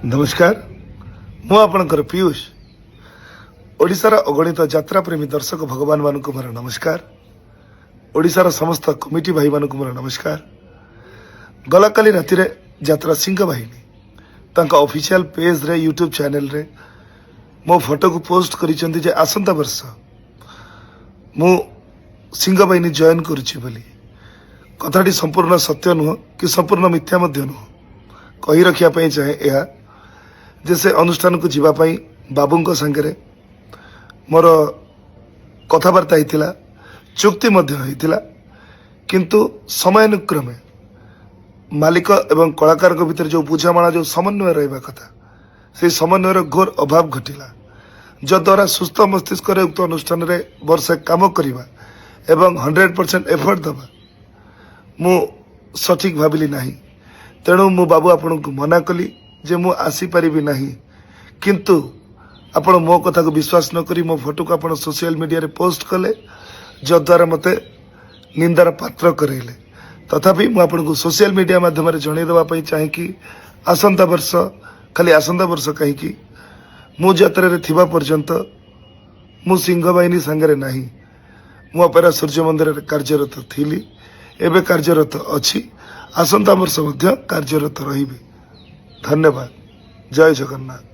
नमस्कार मु आपणकर पीयूष ओडिशार अगणित यात्रा प्रेमी दर्शक भगवान मानक मोर नमस्कार ओडिशार समस्त कमिटी भाई मानक मोर नमस्कार गला काली राति रे यात्रा सिंह बाहिनी तांका ऑफिशियल पेज रे यूट्यूब चैनल रे मो फोटो को पोस्ट करिसेंती जे आसंता वर्ष मु सिंह बाहिनी जॉइन करुछि बोली कथाटी संपूर्ण सत्य नुह कि संपूर्ण मिथ्या मध्य नुह कही रखिया पई चाहे यह जैसे अनुष्ठान को जीवाई बाबू सांगे मोर कथबार्ता होता चुक्ति होता किंतु समयानुक्रमे मालिक एवं कलाकार भितर जो बुझामणा जो समन्वय रहा कथा से समन्वयर घोर अभाव घटिला जद्वारा सुस्थ मस्तिष्क उक्त अनुष्ठान रे वर्षे काम करवा एवं 100% एफर्ट दबा मु सठिक भाविली नहीं तेणु मु बाबू आपण को मना कली जे मु आसी परिबी नहीं किंतु आपण मो कथा को विश्वास न करी मो फोटो को आपण सोशल मीडिया रे पोस्ट कले जद्वारा मते निंदार पात्र करेले तथापि मु आपण को सोशल मीडिया माध्यम रे जणै देबा पई चाहे कि आसंता वर्ष खाली आसंता वर्ष कहीं कि मु यात्रा रे थिबा पर्यंत मु सिंह बाहिनी संगे नहीं मु अपेरा सूर्य मंदिर रे कार्यरत थिली एबे कार्यरत अछि आसंता वर्ष मध्य कार्यरत रहिबी धन्यवाद जय जगन्नाथ।